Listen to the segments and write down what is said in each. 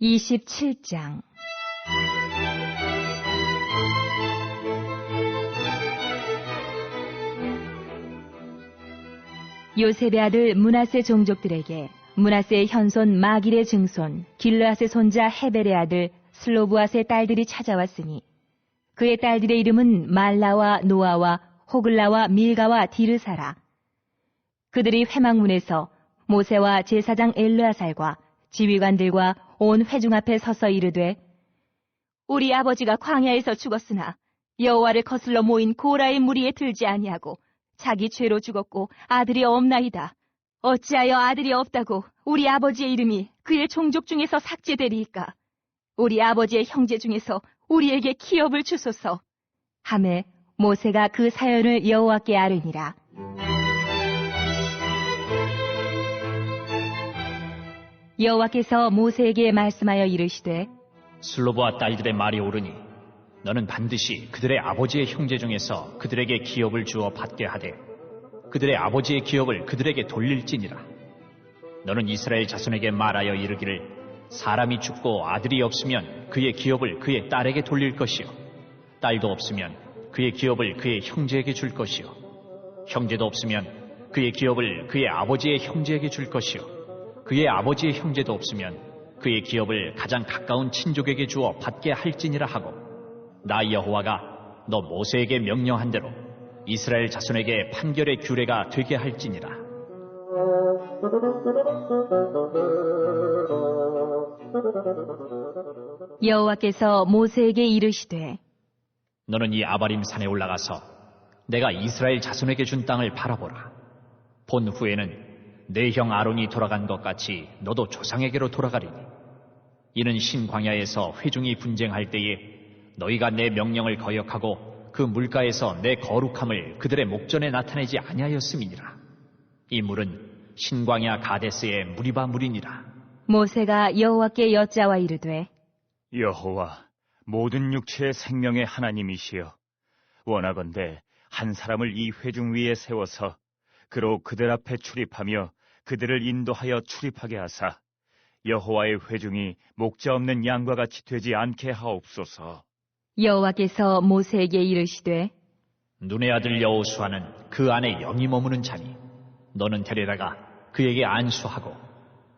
27장 요셉의 아들 므낫세 종족들에게 므낫세의 현손 마길의 증손 길르앗의 손자 헤벨의 아들 슬로브앗의 딸들이 찾아왔으니 그의 딸들의 이름은 말라와 노아와 호글라와 밀가와 디르사라. 그들이 회막문에서 모세와 제사장 엘르아살과 지휘관들과 온 회중 앞에 서서 이르되, 우리 아버지가 광야에서 죽었으나 여호와를 거슬러 모인 고라의 무리에 들지 아니하고 자기 죄로 죽었고 아들이 없나이다. 어찌하여 아들이 없다고 우리 아버지의 이름이 그의 종족 중에서 삭제되리이까? 우리 아버지의 형제 중에서 우리에게 기업을 주소서. 하매 모세가 그 사연을 여호와께 아뢰니라. 여호와께서 모세에게 말씀하여 이르시되, 슬로브와 딸들의 말이 옳으니 너는 반드시 그들의 아버지의 형제 중에서 그들에게 기업을 주어 받게 하되 그들의 아버지의 기업을 그들에게 돌릴지니라. 너는 이스라엘 자손에게 말하여 이르기를, 사람이 죽고 아들이 없으면 그의 기업을 그의 딸에게 돌릴 것이요, 딸도 없으면 그의 기업을 그의 형제에게 줄 것이요, 형제도 없으면 그의 기업을 그의 아버지의 형제에게 줄 것이요, 그의 아버지의 형제도 없으면 그의 기업을 가장 가까운 친족에게 주어 받게 할지니라 하고, 나 여호와가 너 모세에게 명령한 대로 이스라엘 자손에게 판결의 규례가 되게 할지니라. 여호와께서 모세에게 이르시되, 너는 이 아바림 산에 올라가서 내가 이스라엘 자손에게 준 땅을 바라보라. 본 후에는 내 형 아론이 돌아간 것 같이 너도 조상에게로 돌아가리니, 이는 신광야에서 회중이 분쟁할 때에 너희가 내 명령을 거역하고 그 물가에서 내 거룩함을 그들의 목전에 나타내지 아니하였음이니라. 이 물은 신광야 가데스의 무리바 물이니라. 모세가 여호와께 여짜와 이르되, 여호와, 모든 육체의 생명의 하나님이시여, 원하건대 한 사람을 이 회중 위에 세워서 그로 그들 앞에 출입하며 그들을 인도하여 출입하게 하사 여호와의 회중이 목자 없는 양과 같이 되지 않게 하옵소서. 여호와께서 모세에게 이르시되, 눈의 아들 여호수아는 그 안에 영이 머무는 자니 너는 데려다가 그에게 안수하고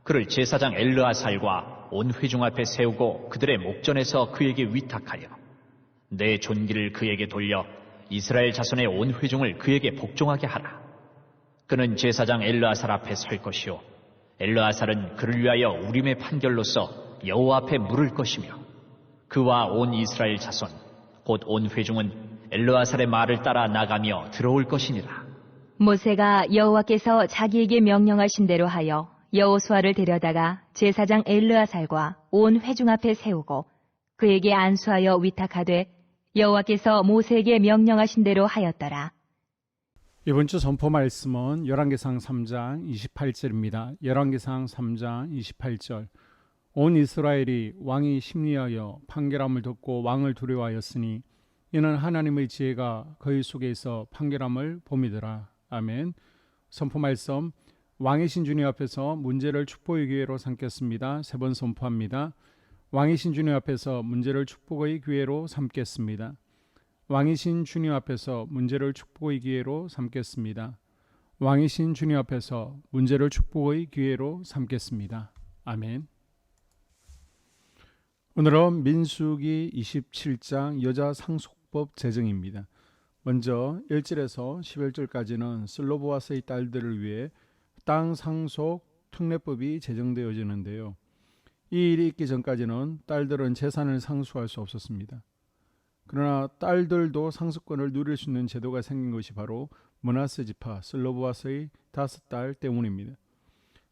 그를 제사장 엘르아살과 온 회중 앞에 세우고 그들의 목전에서 그에게 위탁하여 내 존귀를 그에게 돌려 이스라엘 자손의 온 회중을 그에게 복종하게 하라. 그는 제사장 엘르아살 앞에 설 것이요, 엘르아살은 그를 위하여 우림의 판결로서 여호와 앞에 물을 것이며, 그와 온 이스라엘 자손 곧 온 회중은 엘르아살의 말을 따라 나가며 들어올 것이니라. 모세가 여호와께서 자기에게 명령하신 대로 하여 여호수아를 데려다가 제사장 엘르아살과 온 회중 앞에 세우고 그에게 안수하여 위탁하되 여호와께서 모세에게 명령하신 대로 하였더라. 이번 주 선포 말씀은 열왕기상 3장 28절입니다. 열왕기상 3장 28절. 온 이스라엘이 왕이 심리하여 판결함을 듣고 왕을 두려워하였으니 이는 하나님의 지혜가 그의 속에서 판결함을 봄이더라. 아멘. 선포 말씀, 왕이신 주님 앞에서 문제를 축복의 기회로 삼겠습니다. 세 번 선포합니다. 왕이신 주님 앞에서 문제를 축복의 기회로 삼겠습니다. 왕이신 주님 앞에서 문제를 축복의 기회로 삼겠습니다. 왕이신 주님 앞에서 문제를 축복의 기회로 삼겠습니다. 아멘. 오늘은 민수기 27장 여자 상속법 제정입니다. 먼저 1절에서 11절까지는 슬로보아스의 딸들을 위해 땅 상속 특례법이 제정되어지는데요. 이 일이 있기 전까지는 딸들은 재산을 상속할 수 없었습니다. 그러나 딸들도 상속권을 누릴 수 있는 제도가 생긴 것이 바로 므낫세 지파 슬로보아스의 5딸 때문입니다.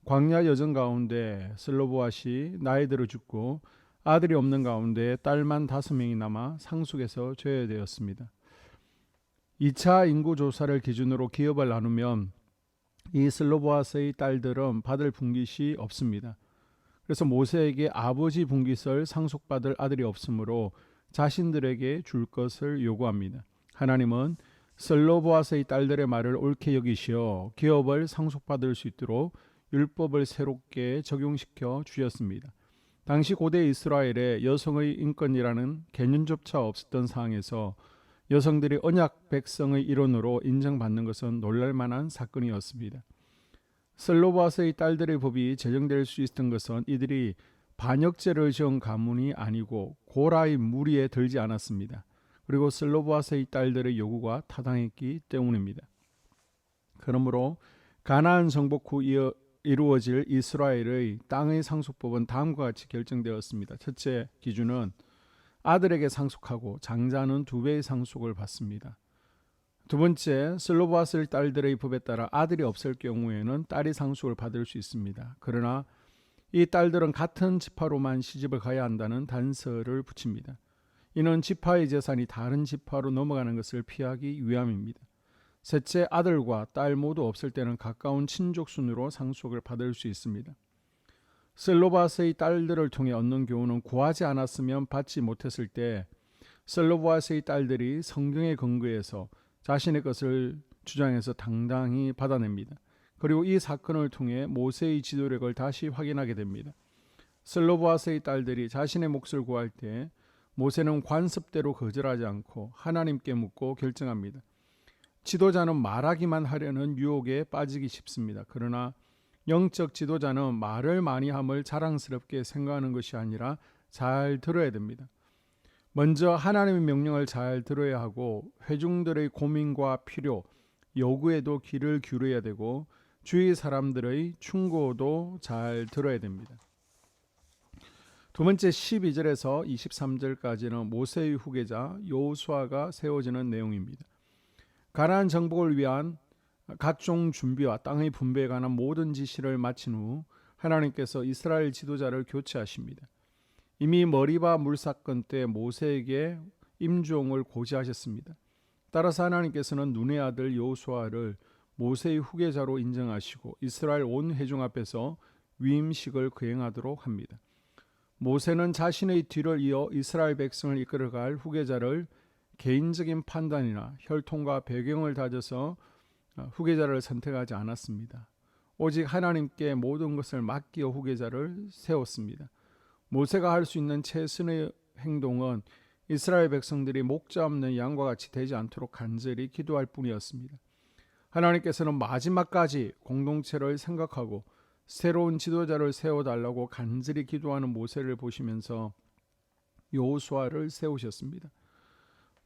광야 여정 가운데 슬로보아시 나이 들어 죽고 아들이 없는 가운데 딸만 5명이 남아 상속에서 제외되었습니다. 2차 인구 조사를 기준으로 기업을 나누면 이 슬로보아스의 딸들은 받을 분깃이 없습니다. 그래서 모세에게 아버지 분깃을 상속받을 아들이 없으므로 자신들에게 줄 것을 요구합니다. 하나님은 슬로보아스의 딸들의 말을 옳게 여기시어 기업을 상속받을 수 있도록 율법을 새롭게 적용시켜 주셨습니다. 당시 고대 이스라엘에 여성의 인권이라는 개념조차 없었던 상황에서 여성들이 언약 백성의 일원으로 인정받는 것은 놀랄만한 사건이었습니다. 슬로바스의 딸들의 법이 제정될 수 있었던 것은 이들이 반역죄를 지은 가문이 아니고 고라의 무리에 들지 않았습니다. 그리고 슬로바스의 딸들의 요구가 타당했기 때문입니다. 그러므로 가나안 정복 후 이루어질 이스라엘의 땅의 상속법은 다음과 같이 결정되었습니다. 첫째 기준은 아들에게 상속하고 장자는 2배의 상속을 받습니다. 두 번째, 슬로바스의 딸들의 법에 따라 아들이 없을 경우에는 딸이 상속을 받을 수 있습니다. 그러나 이 딸들은 같은 지파로만 시집을 가야 한다는 단서를 붙입니다. 이는 지파의 재산이 다른 지파로 넘어가는 것을 피하기 위함입니다. 셋째, 아들과 딸 모두 없을 때는 가까운 친족 순으로 상속을 받을 수 있습니다. 슬로바스의 딸들을 통해 얻는 교훈은 구하지 않았으면 받지 못했을 때 슬로바스의 딸들이 성경에 근거해서 자신의 것을 주장해서 당당히 받아냅니다. 그리고 이 사건을 통해 모세의 지도력을 다시 확인하게 됩니다. 슬로바스의 딸들이 자신의 몫을 구할 때 모세는 관습대로 거절하지 않고 하나님께 묻고 결정합니다. 지도자는 말하기만 하려는 유혹에 빠지기 쉽습니다. 그러나 영적 지도자는 말을 많이 함을 자랑스럽게 생각하는 것이 아니라 잘 들어야 됩니다. 먼저 하나님의 명령을 잘 들어야 하고 회중들의 고민과 필요, 요구에도 귀를 기울여야 되고 주위 사람들의 충고도 잘 들어야 됩니다. 두 번째 12절에서 23절까지는 모세의 후계자 여호수아가 세워지는 내용입니다. 가나안 정복을 위한 각종 준비와 땅의 분배에 관한 모든 지시를 마친 후 하나님께서 이스라엘 지도자를 교체하십니다. 이미 머리바 물사건 때 모세에게 임종을 고지하셨습니다. 따라서 하나님께서는 눈의 아들 여호수아를 모세의 후계자로 인정하시고 이스라엘 온 회중 앞에서 위임식을 거행하도록 합니다. 모세는 자신의 뒤를 이어 이스라엘 백성을 이끌어갈 후계자를 개인적인 판단이나 혈통과 배경을 다져서 후계자를 선택하지 않았습니다. 오직 하나님께 모든 것을 맡기어 후계자를 세웠습니다. 모세가 할 수 있는 최선의 행동은 이스라엘 백성들이 목자 없는 양과 같이 되지 않도록 간절히 기도할 뿐이었습니다. 하나님께서는 마지막까지 공동체를 생각하고 새로운 지도자를 세워달라고 간절히 기도하는 모세를 보시면서 여호수아를 세우셨습니다.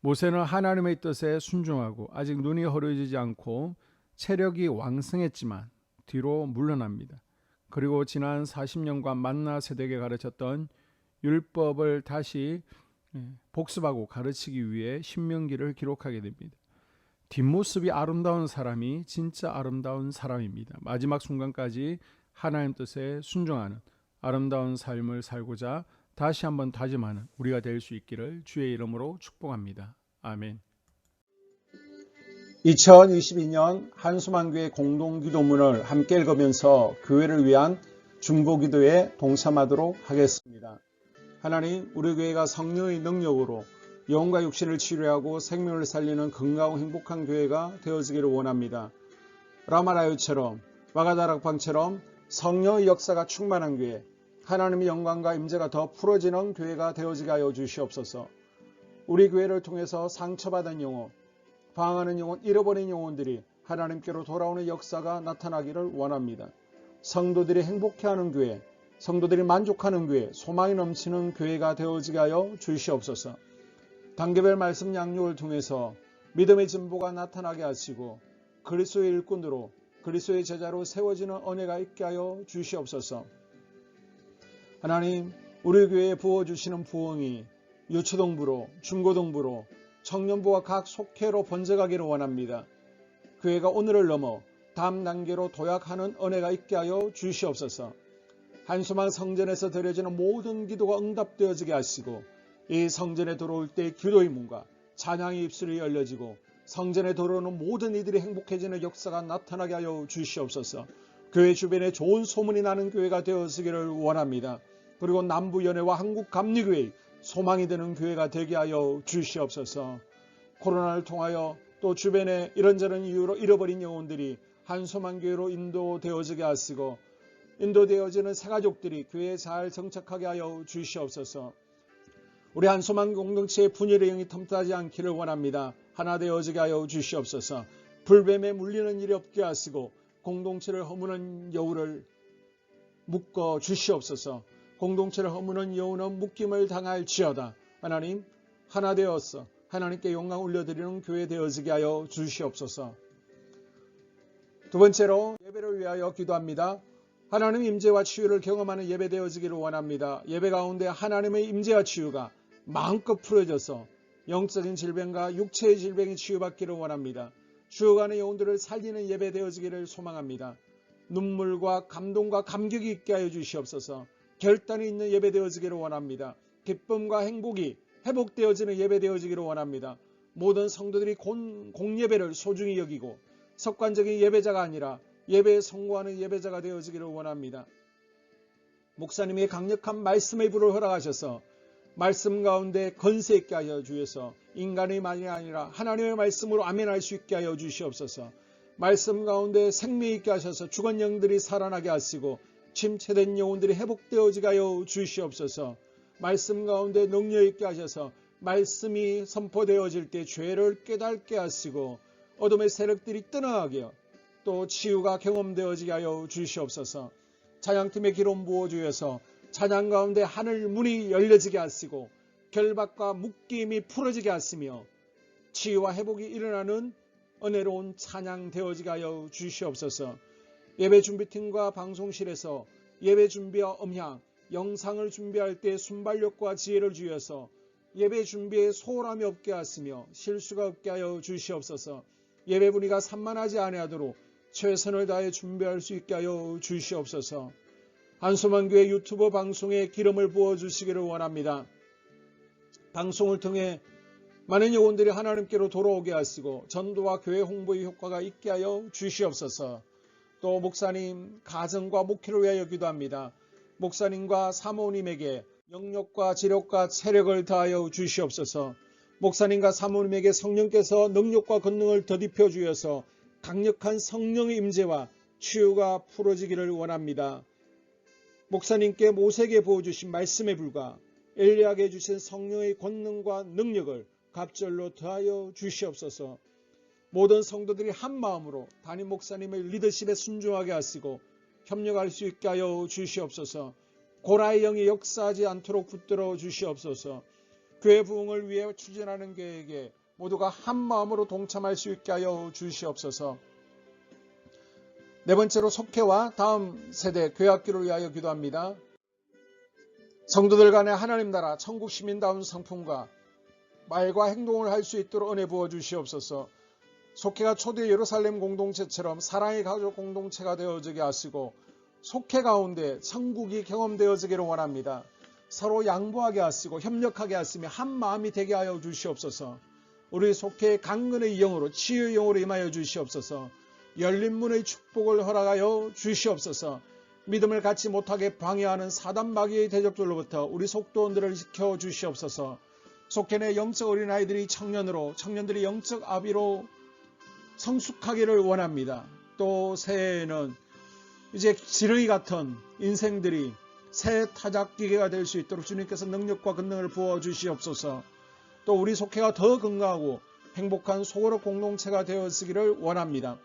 모세는 하나님의 뜻에 순종하고 아직 눈이 흐려지지 않고 체력이 왕성했지만 뒤로 물러납니다. 그리고 지난 40년간 만나 세대에게 가르쳤던 율법을 다시 복습하고 가르치기 위해 신명기를 기록하게 됩니다. 뒷모습이 아름다운 사람이 진짜 아름다운 사람입니다. 마지막 순간까지 하나님 뜻에 순종하는 아름다운 삶을 살고자 다시 한번 다짐하는 우리가 될 수 있기를 주의 이름으로 축복합니다. 아멘. 2022년 한수만교회 공동기도문을 함께 읽으면서 교회를 위한 중보기도에 동참하도록 하겠습니다. 하나님, 우리 교회가 성령의 능력으로 영혼과 육신을 치료하고 생명을 살리는 건강하고 행복한 교회가 되어지기를 원합니다. 라마라요처럼 와가다락방처럼 성령의 역사가 충만한 교회, 하나님의 영광과 임재가 더 풀어지는 교회가 되어지게 하여 주시옵소서. 우리 교회를 통해서 상처받은 영혼, 방황하는 영혼, 잃어버린 영혼들이 하나님께로 돌아오는 역사가 나타나기를 원합니다. 성도들이 행복해하는 교회, 성도들이 만족하는 교회, 소망이 넘치는 교회가 되어지게 하여 주시옵소서. 단계별 말씀 양육을 통해서 믿음의 진보가 나타나게 하시고 그리스도의 일꾼으로 그리스도의 제자로 세워지는 은혜가 있게 하여 주시옵소서. 하나님, 우리 교회에 부어주시는 부흥이 유초동부로, 중고동부로, 청년부와 각 속회로 번져가기를 원합니다. 교회가 오늘을 넘어 다음 단계로 도약하는 은혜가 있게 하여 주시옵소서. 한수만 성전에서 드려지는 모든 기도가 응답되어지게 하시고 이 성전에 들어올 때 기도의 문과 찬양의 입술이 열려지고 성전에 들어오는 모든 이들이 행복해지는 역사가 나타나게 하여 주시옵소서. 교회 주변에 좋은 소문이 나는 교회가 되어지기를 원합니다. 그리고 남부연회와 한국감리교회 소망이 되는 교회가 되게 하여 주시옵소서. 코로나를 통하여 또 주변에 이런저런 이유로 잃어버린 영혼들이 한소만교회로 인도되어지게 하시고 인도되어지는 새가족들이 교회에 잘 정착하게 하여 주시옵소서. 우리 한소망 공동체의 분열의 영이 텀타지 않기를 원합니다. 하나 되어지게 하여 주시옵소서. 불뱀에 물리는 일이 없게 하시고 공동체를 허무는 여우를 묶어 주시옵소서. 공동체를 허무는 여우는 묶임을 당할지어다. 하나님, 하나 되어서 하나님께 영광 올려드리는 교회 되어지게 하여 주시옵소서. 두 번째로 예배를 위하여 기도합니다. 하나님 임재와 치유를 경험하는 예배 되어지기를 원합니다. 예배 가운데 하나님의 임재와 치유가 마음껏 풀어져서 영적인 질병과 육체의 질병이 치유받기를 원합니다. 죽어가는 영혼들을 살리는 예배 되어지기를 소망합니다. 눈물과 감동과 감격이 있게 하여 주시옵소서. 결단이 있는 예배 되어지기를 원합니다. 기쁨과 행복이 회복되어지는 예배 되어지기를 원합니다. 모든 성도들이 공예배를 소중히 여기고 습관적인 예배자가 아니라 예배에 성공하는 예배자가 되어지기를 원합니다. 목사님의 강력한 말씀의 불을 허락하셔서 말씀 가운데 건세 있게 하여 주셔서 인간의 말이 아니라 하나님의 말씀으로 아멘할 수 있게 하여 주시옵소서. 말씀 가운데 생명 있게 하셔서 죽은 영들이 살아나게 하시고 침체된 영혼들이 회복되어지게 하여 주시옵소서. 말씀 가운데 능력 있게 하셔서 말씀이 선포되어질 때 죄를 깨닫게 하시고 어둠의 세력들이 떠나가게 또 치유가 경험되어지게 하여 주시옵소서. 찬양팀의 기름 부어주셔서 찬양 가운데 하늘 문이 열려지게 하시고 결박과 묶임이 풀어지게 하시며 치유와 회복이 일어나는 은혜로운 찬양 되어지게 하여 주시옵소서. 예배 준비팀과 방송실에서 예배 준비와 음향, 영상을 준비할 때 순발력과 지혜를 주셔서 예배 준비에 소홀함이 없게 하시며 실수가 없게 하여 주시옵소서. 예배 분위기가 산만하지 아니하도록 최선을 다해 준비할 수 있게 하여 주시옵소서. 한소망교회 유튜브 방송에 기름을 부어주시기를 원합니다. 방송을 통해 많은 영혼들이 하나님께로 돌아오게 하시고 전도와 교회 홍보의 효과가 있게 하여 주시옵소서. 또 목사님 가정과 목회를 위하여 기도합니다. 목사님과 사모님에게 영력과 지력과 체력을 다하여 주시옵소서. 목사님과 사모님에게 성령께서 능력과 권능을 더딥혀 주셔서 강력한 성령의 임재와 치유가 풀어지기를 원합니다. 목사님께 모세에게 부어주신 말씀의 불과 엘리야에게 주신 성령의 권능과 능력을 갑절로 더하여 주시옵소서. 모든 성도들이 한 마음으로 담임 목사님의 리더십에 순종하게 하시고 협력할 수 있게 하여 주시옵소서. 고라의 영이 역사하지 않도록 붙들어 주시옵소서. 교회 부흥을 위해 추진하는 계획에 모두가 한 마음으로 동참할 수 있게 하여 주시옵소서. 네 번째로 속회와 다음 세대 교회학교를 위하여 기도합니다. 성도들 간의 하나님 나라 천국 시민다운 성품과 말과 행동을 할 수 있도록 은혜 부어 주시옵소서. 속회가 초대 예루살렘 공동체처럼 사랑의 가족 공동체가 되어지게 하시고 속회 가운데 천국이 경험되어지기를 원합니다. 서로 양보하게 하시고 협력하게 하시며 한 마음이 되게 하여 주시옵소서. 우리 속회의 강건의 영으로 치유의 영으로 임하여 주시옵소서. 열린 문의 축복을 허락하여 주시옵소서. 믿음을 갖지 못하게 방해하는 사단 마귀의 대적들로부터 우리 속도원들을 지켜 주시옵소서. 속회 내 영적 어린아이들이 청년들이 영적 아비로 성숙하기를 원합니다. 또 새해에는 이제 지렁이 같은 인생들이 새 타작기계가 될 수 있도록 주님께서 능력과 권능을 부어 주시옵소서. 또 우리 속회가 더 건강하고 행복한 소그룹 공동체가 되었기를 원합니다.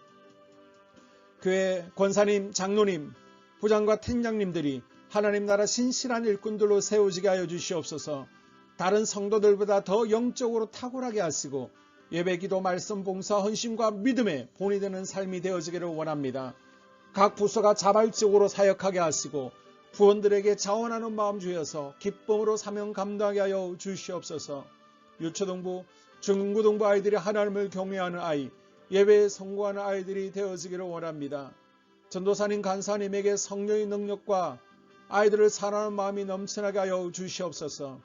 교회 권사님, 장로님, 부장과 팀장님들이 하나님 나라 신실한 일꾼들로 세워지게 하여 주시옵소서. 다른 성도들보다 더 영적으로 탁월하게 하시고 예배, 기도, 말씀, 봉사, 헌신과 믿음의 본이 되는 삶이 되어지기를 원합니다. 각 부서가 자발적으로 사역하게 하시고 부원들에게 자원하는 마음 주셔서 기쁨으로 사명 감당하게 하여 주시옵소서. 유초등부, 중고등부 아이들이 하나님을 경외하는 아이, 예배에 성공하는 아이들이 되어지기를 원합니다. 전도사님, 간사님에게 성령의 능력과 아이들을 사랑하는 마음이 넘쳐나게 하여 주시옵소서.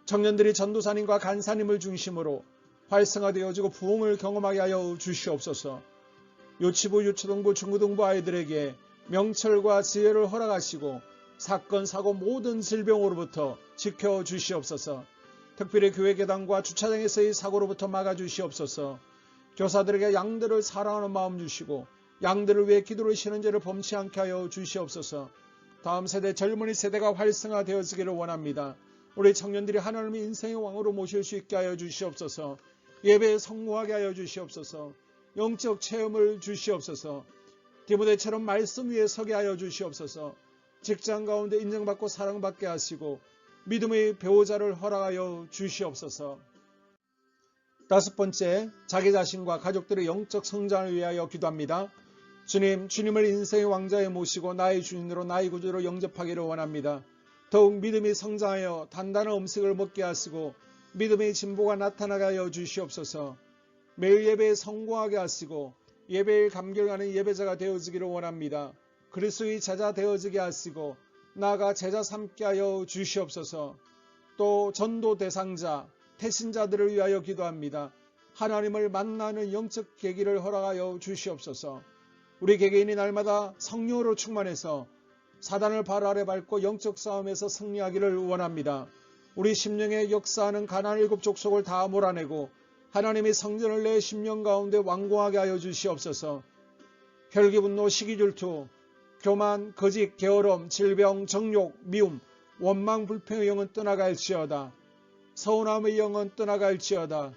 청년들이 전도사님과 간사님을 중심으로 활성화되어지고 부흥을 경험하게 하여 주시옵소서. 유치부, 유초등부, 중고등부 아이들에게 명철과 지혜를 허락하시고 사건, 사고 모든 질병으로부터 지켜주시옵소서. 특별히 교회 계단과 주차장에서의 사고로부터 막아주시옵소서. 교사들에게 양들을 사랑하는 마음 주시고 양들을 위해 기도를 쉬는 죄를 범치 않게 하여 주시옵소서. 다음 세대 젊은이 세대가 활성화되어지기를 원합니다. 우리 청년들이 하나님의 인생의 왕으로 모실 수 있게 하여 주시옵소서. 예배에 성공하게 하여 주시옵소서. 영적 체험을 주시옵소서. 디모데처럼 말씀 위에 서게 하여 주시옵소서. 직장 가운데 인정받고 사랑받게 하시고 믿음의 배우자를 허락하여 주시옵소서. 다섯 번째, 자기 자신과 가족들의 영적 성장을 위하여 기도합니다. 주님을 인생의 왕자에 모시고 나의 주인으로 나의 구주로 영접하기를 원합니다. 더욱 믿음이 성장하여 단단한 음식을 먹게 하시고 믿음의 진보가 나타나게 하여 주시옵소서. 매일 예배에 성공하게 하시고 예배에 감격하는 예배자가 되어지기를 원합니다. 그리스도의 제자 되어지게 하시고 나아가 제자 삼게 하여 주시옵소서. 또 전도 대상자, 태신자들을 위하여 기도합니다. 하나님을 만나는 영적 계기를 허락하여 주시옵소서. 우리 개개인이 날마다 성령으로 충만해서 사단을 발 아래 밟고 영적 싸움에서 승리하기를 원합니다. 우리 심령에 역사하는 가나안 7 족속을 다 몰아내고 하나님의 성전을 내 심령 가운데 완공하게 하여 주시옵소서. 혈기 분노 시기 질투 교만 거짓 게으름 질병 정욕 미움 원망 불평의 영은 떠나갈지어다. 서운함의 영은 떠나갈지어다.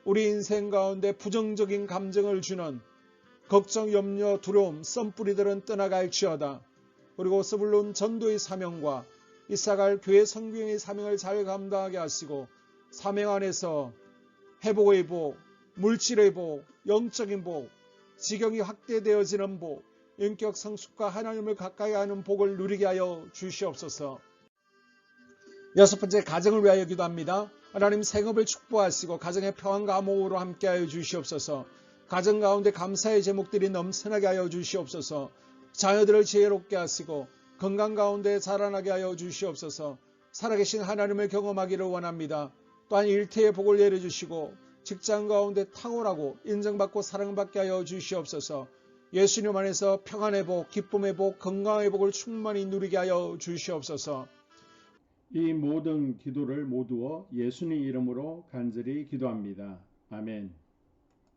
우리 인생 가운데 부정적인 감정을 주는 걱정, 염려, 두려움, 썸뿌리들은 떠나갈지어다. 그리고 스불론 전도의 사명과 이사갈 교회 선교의 사명을 잘 감당하게 하시고 사명 안에서 회복의 복, 물질의 복, 영적인 복, 지경이 확대되어지는 복, 인격 성숙과 하나님을 가까이 하는 복을 누리게 하여 주시옵소서. 여섯 번째, 가정을 위하여 기도합니다. 하나님 생업을 축복하시고 가정의 평안과 암호로 함께하여 주시옵소서. 가정 가운데 감사의 제목들이 넘쳐나게 하여 주시옵소서. 자녀들을 지혜롭게 하시고 건강 가운데 자라나게 하여 주시옵소서. 살아계신 하나님을 경험하기를 원합니다. 또한 일태의 복을 내려주시고 직장 가운데 탁월하고 인정받고 사랑받게 하여 주시옵소서. 예수님 안에서 평안의 복, 기쁨의 복, 건강의 복을 충만히 누리게 하여 주시옵소서. 이 모든 기도를 모두어 예수님 이름으로 간절히 기도합니다. 아멘.